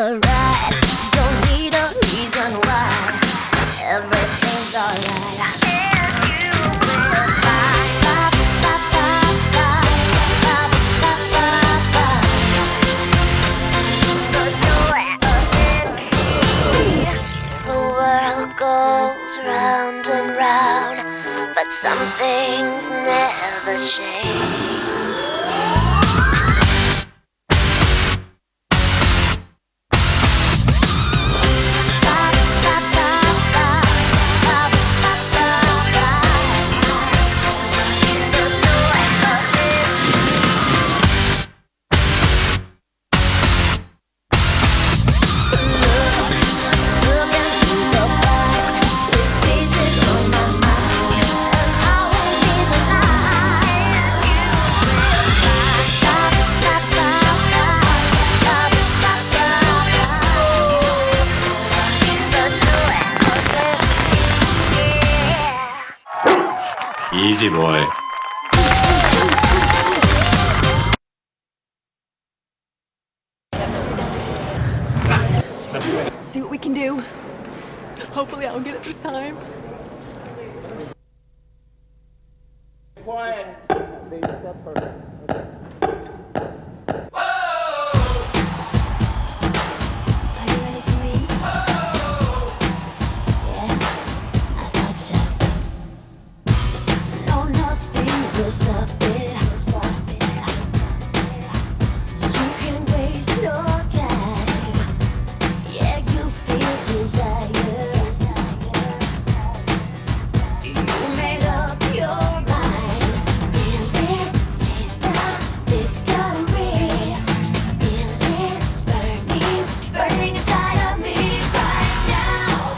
the ride. Don't need a reason why. Everything's alright. And you will find. The world goes round and round, but some things never change. Easy boy. See what we can do. Hopefully I'll get it this time. Quiet. Baby step perfect. Stop it. You can waste no time. Yeah, you feel desire. You made up your mind. Feel it, taste the victory. Feel it burning, burning inside of me right now.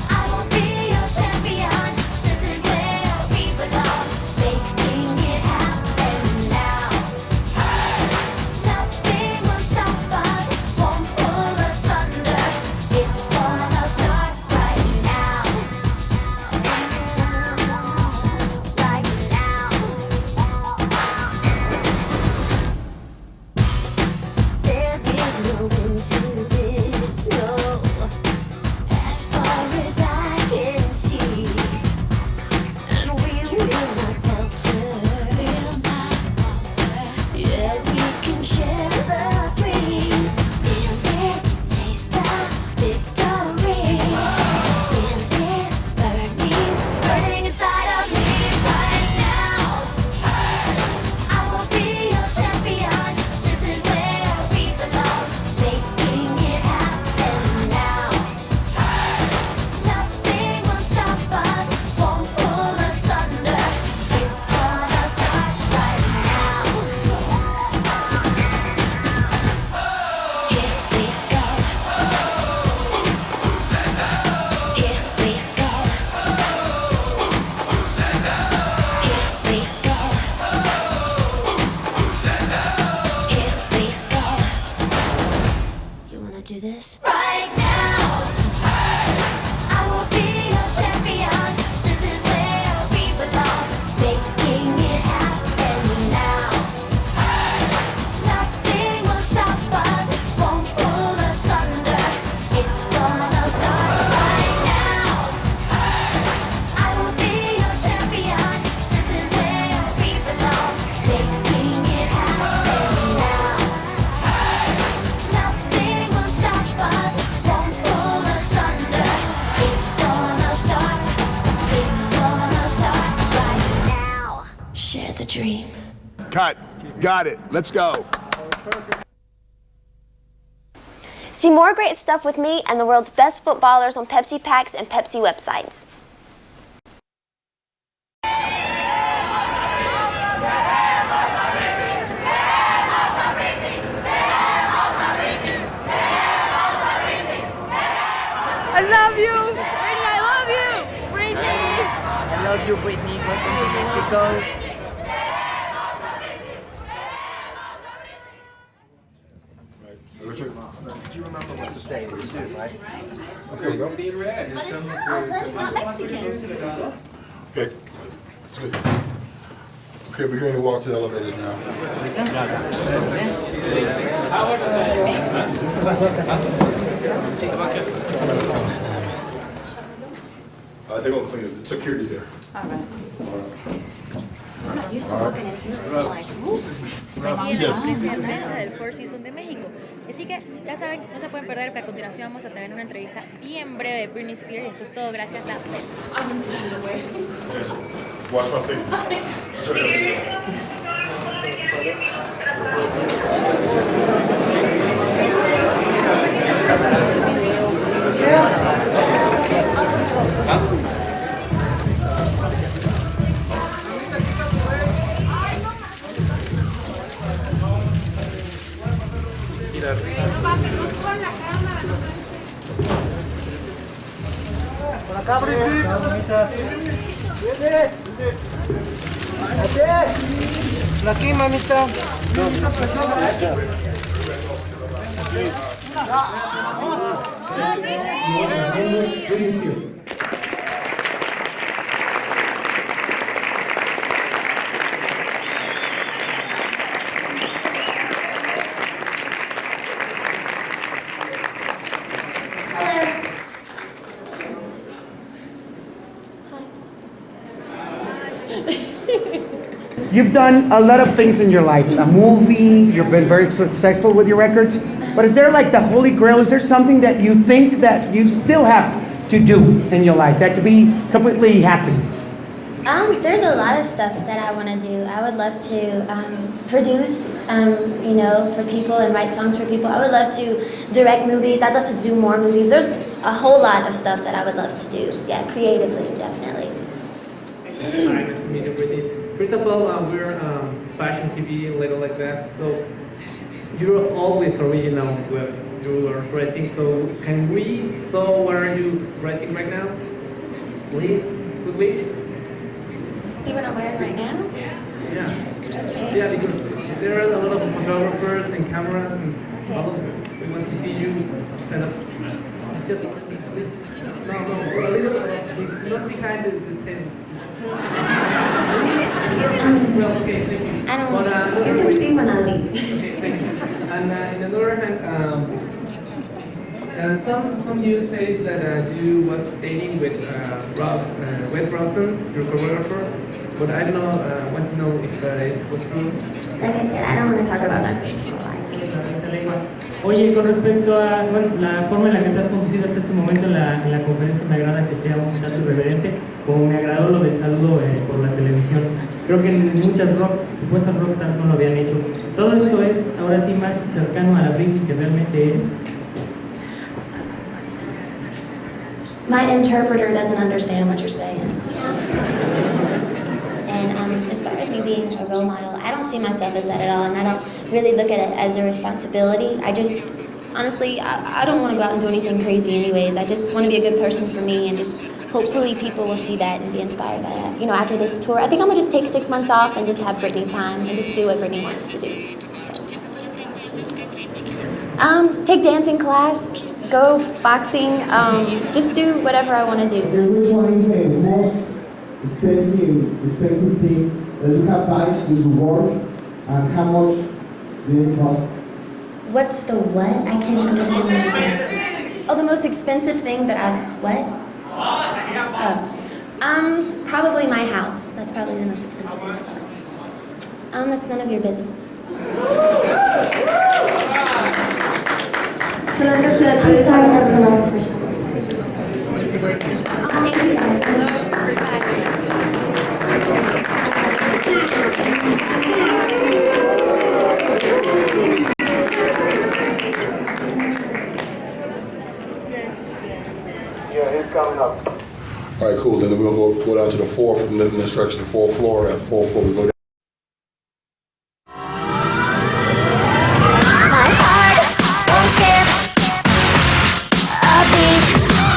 I will be your champion. This is where we belong. Making it happen now. Nothing will stop us, won't pull us under. It's gonna start right now. Right now. There is no end to this, no. As far as I can see. And we will not falter. Yeah, we can share the dream. Feel it, taste the victory. Feel it burning, burning inside of me right now. I will be your champion. This is where we belong. Making it happen now. Nothing will stop us, won't pull us under. It's gonna start right now. Here we go. Here we go. Here we go. Here we go. You wanna do this? Right now. I will be your champion. This is where we belong. Making it happen now. Nothing will stop us, won't pull us under. It's gonna start right now. I will be your champion. This is where we belong. Making it happen now. Nothing will stop us, won't pull us under. It's gonna start. It's gonna start right now. Share the dream. Cut. Got it. Let's go. See more great stuff with me and the world's best footballers on Pepsi packs and Pepsi websites. I love you! Britney, I love you! Britney! I love you, Britney. Welcome to Mexico. Richard, did you remember what to say? It's due, right? Okay, go. Okay. Good. Okay, we're going to walk to the elevators now. They're gonna clean it. The security's there. Used to walking in here, it's like, Aquí en la conferencia de prensa del Four Seasons de México. Así que ya saben, no se pueden perder porque a continuación vamos a tener una entrevista bien breve de Britney Spears y esto es todo gracias a Pepsi. Watch my fingers. Turn it up. Por acá, Britney. Por aquí, mamita. You've done a lot of things in your life. A movie, you've been very successful with your records. But is there like the holy grail? Is there something that you think that you still have to do in your life, that to be completely happy? There's a lot of stuff that I want to do. I would love to produce, for people and write songs for people. I would love to direct movies. I'd love to do more movies. There's a whole lot of stuff that I would love to do. Yeah, creatively, definitely. Hi, nice to meet you, Britney. First of all, we're fashion TV, little like that. So you're always original when you are dressing. So can we saw what are you dressing right now? Please, could we? See what I'm wearing right now? Yeah. Okay. Yeah, because there are a lot of photographers and cameras and all of them. We want to see you stand up. Just this. No, a little, not behind the tent. Well, okay, thank you. I don't want But, to. You can see when I leave. Okay, thank you. And in the other hand, some news says that you was dating with Wes Robson, your choreographer. But I don't know, want to know if it was true. Like I said, I don't want to talk about my personal life. Oye, con respecto a la forma en la que te has conducido hasta este momento en la conferencia, me agrada que sea un tanto irreverente, como me agradó lo del saludo por la televisión. Creo que muchas supuestas rockstars no lo habían hecho. Todo esto es ahora sí más cercano a la Britney que realmente eres. My interpreter doesn't understand what you're saying. And as far as me being a role model, I don't see myself as that at all, and I don't really look at it as a responsibility. I just, honestly, I don't want to go out and do anything crazy anyways. I just want to be a good person for me, and just hopefully people will see that and be inspired by that. You know, after this tour, I think I'm going to just take 6 months off and just have Britney time and just do what Britney wants to do. So. Take dancing class, go boxing, just do whatever I want to do. Okay, which one is the most expensive thing that you have buy this work, and how much did it cost? What's the what? I can't understand what you're saying. Oh, the most expensive thing that I've what? Oh. Probably my house. That's probably the most expensive thing I've bought. That's none of your business. So I'm sorry, that's the last question. Thank you guys so much. Yeah, it's coming up. All right, cool. Then we'll go down to the fourth, from the instruction, the fourth floor. At the fourth floor, we go down. My heart won't skip a beat.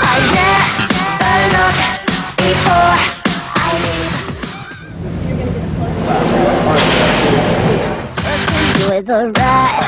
I never look before I leave. Listen to the ride.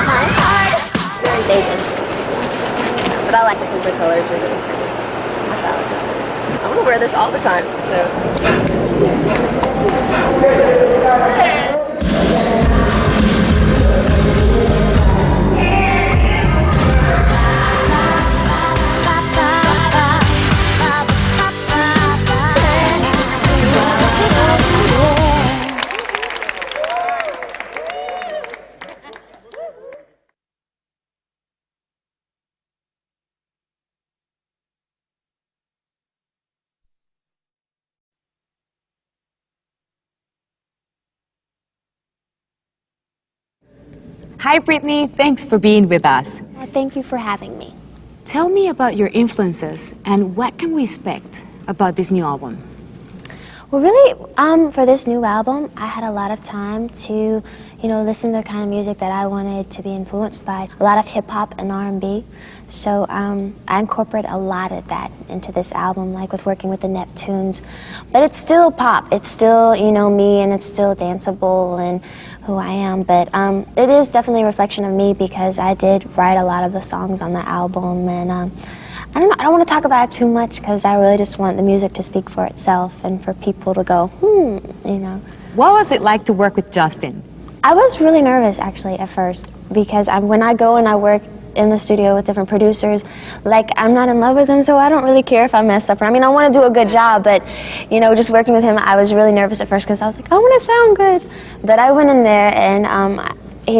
My heart. Very Davis. But I like it because the colors are really pretty. My style is really pretty. I want to wear this all the time, so. Hi, Britney. Thanks for being with us. Well, thank you for having me. Tell me about your influences and what can we expect about this new album? Well, really, for this new album, I had a lot of time to, listen to the kind of music that I wanted to be influenced by. A lot of hip hop and R&B. So I incorporate a lot of that into this album, like with working with the Neptunes. But it's still pop. It's still, me, and it's still danceable and who I am. But it is definitely a reflection of me because I did write a lot of the songs on the album, and I don't want to talk about it too much because I really just want the music to speak for itself and for people to go, What was it like to work with Justin? I was really nervous actually at first because when I go and I work in the studio with different producers, like I'm not in love with him, so I don't really care if I mess up. I mean, I want to do a good job, but just working with him, I was really nervous at first because I was like, I want to sound good. But I went in there and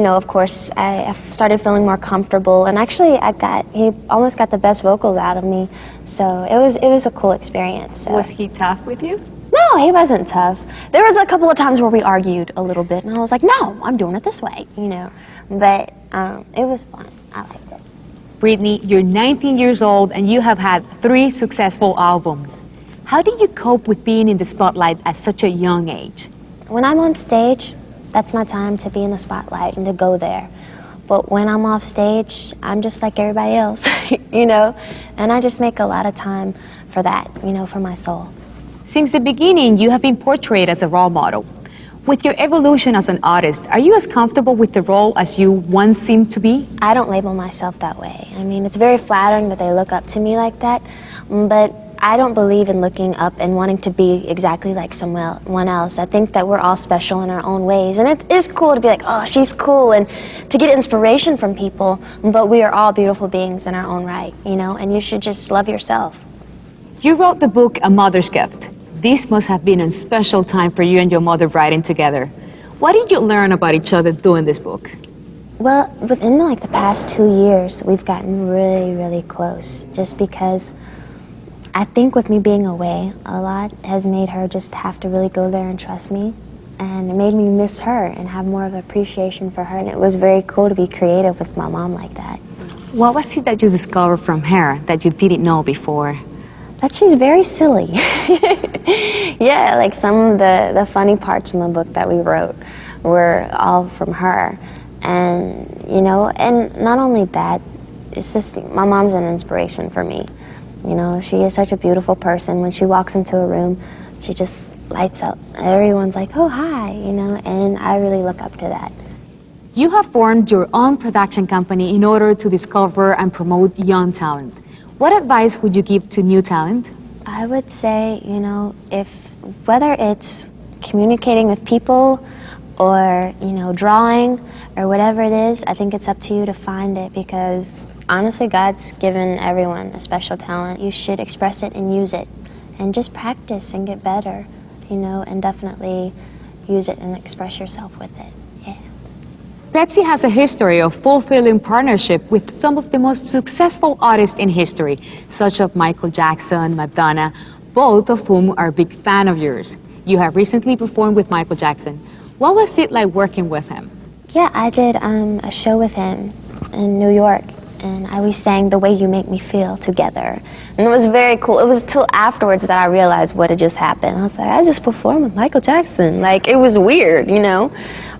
of course, I started feeling more comfortable, and actually, he almost got the best vocals out of me, so it was a cool experience. So. Was he tough with you? No, he wasn't tough. There was a couple of times where we argued a little bit, and I was like, no, I'm doing it this way, But it was fun. I liked it. Britney, you're 19 years old and you have had 3 successful albums. How did you cope with being in the spotlight at such a young age? When I'm on stage, that's my time to be in the spotlight and to go there. But when I'm off stage, I'm just like everybody else, and I just make a lot of time for that, for my soul. Since the beginning, you have been portrayed as a role model. With your evolution as an artist, are you as comfortable with the role as you once seemed to be? I don't label myself that way. I mean, it's very flattering that they look up to me like that, but I don't believe in looking up and wanting to be exactly like someone else. I think that we're all special in our own ways, and it is cool to be like, oh, she's cool, and to get inspiration from people, but we are all beautiful beings in our own right, and you should just love yourself. You wrote the book A Mother's Gift. This must have been a special time for you and your mother writing together. What did you learn about each other doing this book? Well, within the past 2 years, we've gotten really, really close, just because I think with me being away a lot has made her just have to really go there and trust me, and it made me miss her and have more of appreciation for her, and it was very cool to be creative with my mom like that. What was it that you discovered from her that you didn't know before? That she's very silly. Yeah, like some of the funny parts in the book that we wrote were all from her. And, and not only that, it's just, my mom's an inspiration for me. She is such a beautiful person. When she walks into a room, she just lights up. Everyone's like, oh, hi, and I really look up to that. You have formed your own production company in order to discover and promote young talent. What advice would you give to new talent? I would say, whether it's communicating with people or, drawing or whatever it is, I think it's up to you to find it because honestly, God's given everyone a special talent. You should express it and use it and just practice and get better, and definitely use it and express yourself with it. Pepsi has a history of fulfilling partnership with some of the most successful artists in history, such as Michael Jackson, Madonna, both of whom are a big fan of yours. You have recently performed with Michael Jackson. What was it like working with him? Yeah, I did a show with him in New York, and we sang The Way You Make Me Feel together. And it was very cool. It was till afterwards that I realized what had just happened. I was like, I just performed with Michael Jackson. Like, it was weird,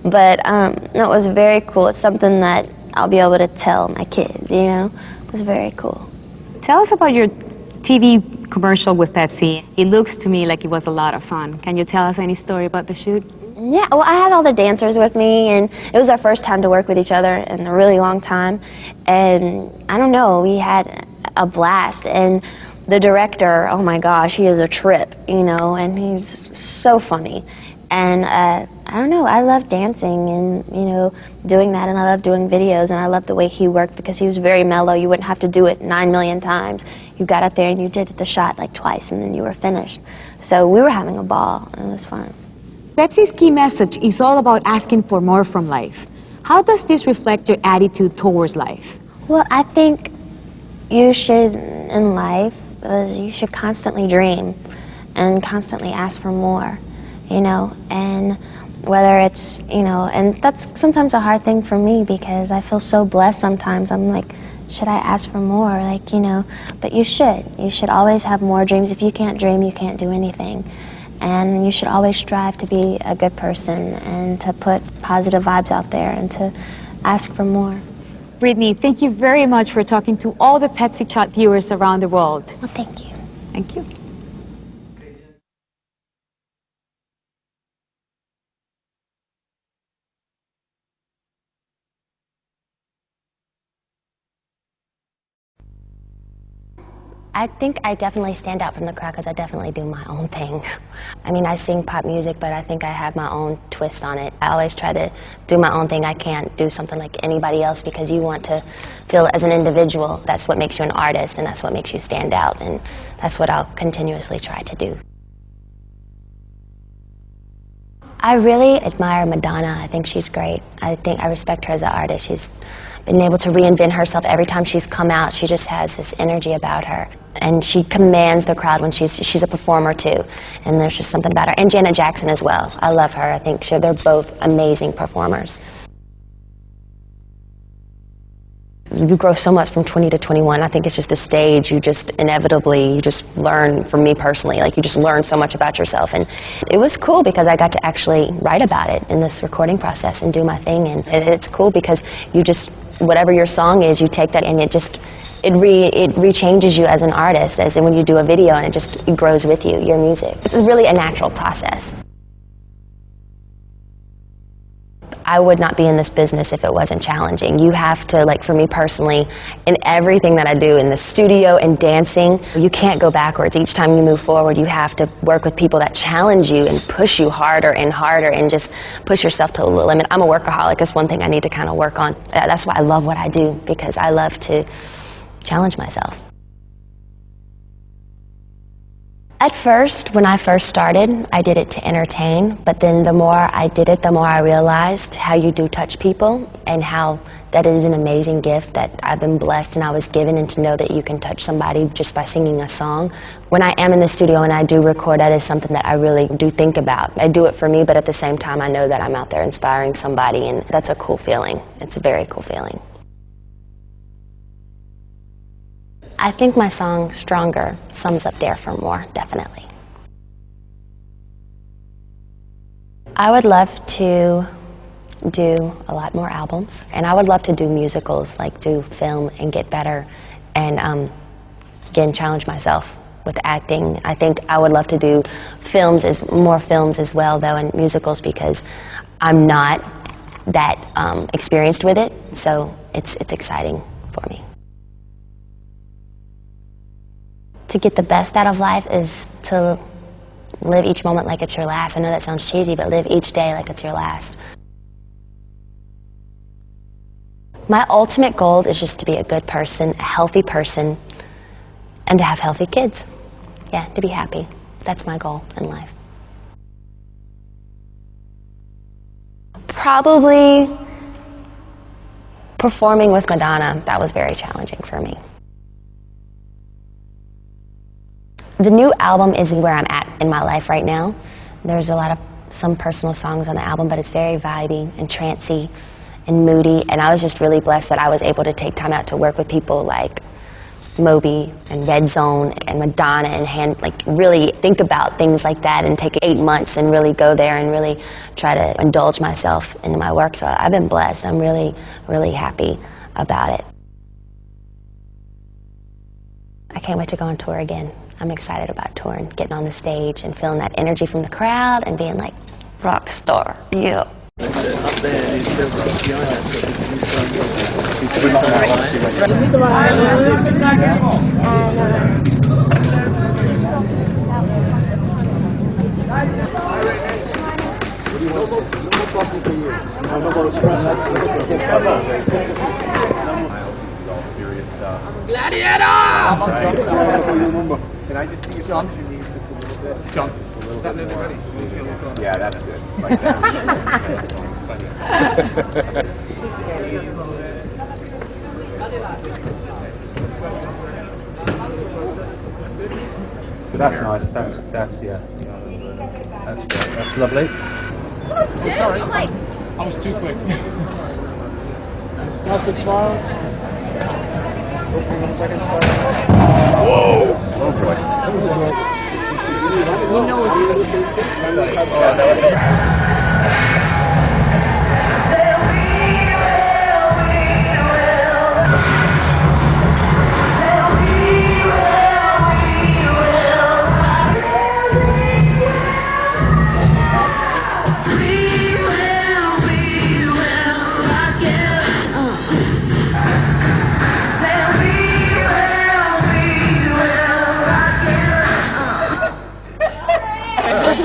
But no, it was very cool. It's something that I'll be able to tell my kids, It was very cool. Tell us about your TV commercial with Pepsi. It looks to me like it was a lot of fun. Can you tell us any story about the shoot? Yeah, well, I had all the dancers with me, and it was our first time to work with each other in a really long time. And I don't know, we had a blast. And the director, oh my gosh, he is a trip, and he's so funny. And I don't know, I love dancing and, you know, doing that, and I love doing videos, and I love the way he worked because he was very mellow. You wouldn't have to do it 9 million times. You got up there and you did the shot like twice and then you were finished. So we were having a ball, and it was fun. Pepsi's key message is all about asking for more from life. How does this reflect your attitude towards life? Well, I think you should, in life, you should constantly dream and constantly ask for more, you know, and whether it's, you know, and that's sometimes a hard thing for me because I feel so blessed sometimes. I'm like, should I ask for more? Like, you know, but you should. You should always have more dreams. If you can't dream, you can't do anything. And you should always strive to be a good person and to put positive vibes out there and to ask for more. Britney, thank you very much for talking to all the Pepsi Chat viewers around the world. Well, thank you. Thank you. I think I definitely stand out from the crowd because I definitely do my own thing. I mean, I sing pop music, but I think I have my own twist on it. I always try to do my own thing. I can't do something like anybody else because you want to feel as an individual. That's what makes you an artist, and that's what makes you stand out, and that's what I'll continuously try to do. I really admire Madonna. I think she's great. I respect her as an artist. She's been able to reinvent herself every time she's come out. She just has this energy about her. And she commands the crowd when she's a performer too. And there's just something about her. And Janet Jackson as well. I love her. I think they're both amazing performers. You grow so much from 20 to 21. I think it's just a stage. You just learn, for me personally, like you just learn so much about yourself. And it was cool because I got to actually write about it in this recording process and do my thing. And it's cool because you just, whatever your song is, you take that and it re-changes you as an artist, as in when you do a video, and it grows with you, your music. It's really a natural process. I would not be in this business if it wasn't challenging. You have to, like for me personally, in everything that I do, in the studio and dancing, you can't go backwards. Each time you move forward, you have to work with people that challenge you and push you harder and just push yourself to the limit. I'm a workaholic. It's one thing I need to kind of work on. That's why I love what I do, because I love to challenge myself. At first, when I first started, I did it to entertain, but then the more I did it, the more I realized how you do touch people and how that is an amazing gift that I've been blessed and I was given, and to know that you can touch somebody just by singing a song. When I am in the studio and I do record, that is something that I really do think about. I do it for me, but at the same time, I know that I'm out there inspiring somebody, and that's a cool feeling. It's a very cool feeling. I think my song, Stronger, sums up Dare for More, definitely. I would love to do a lot more albums, and I would love to do musicals, like do film and get better, and again, challenge myself with acting. I think I would love to do more films as well, though, and musicals, because I'm not that experienced with it, so it's exciting for me. To get the best out of life is to live each moment like it's your last. I know that sounds cheesy, but live each day like it's your last. My ultimate goal is just to be a good person, a healthy person, and to have healthy kids. Yeah, to be happy. That's my goal in life. Probably performing with Madonna. That was very challenging for me. The new album is where I'm at in my life right now. There's some personal songs on the album, but it's very vibey and trancy and moody, and I was just really blessed that I was able to take time out to work with people like Moby and Red Zone and Madonna, and really think about things like that, and take 8 months and really go there and really try to indulge myself in my work. So I've been blessed. I'm really, really happy about it. I can't wait to go on tour again. I'm excited about touring, getting on the stage and feeling that energy from the crowd and being like, rock star, yeah. Up there is still CGI, so Can I just see your John? John. Yeah, that's good. Like that. It's funny. That's nice. That's yeah. That's good. That's lovely. Sorry, I was too quick. Nice big smiles. Whoa! Oh boy. You know it's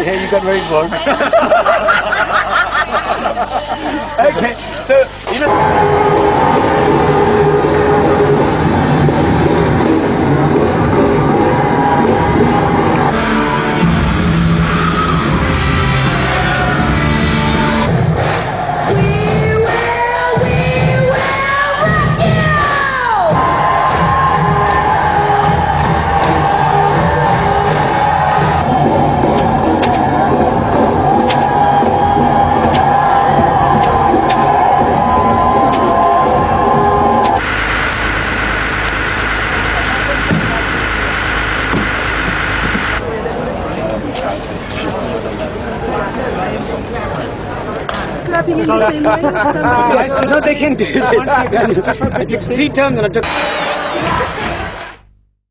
Yeah, you got ready for it. Okay, so you know. Clapping in the same way. I thought they can do it. I took 3 turns and I took.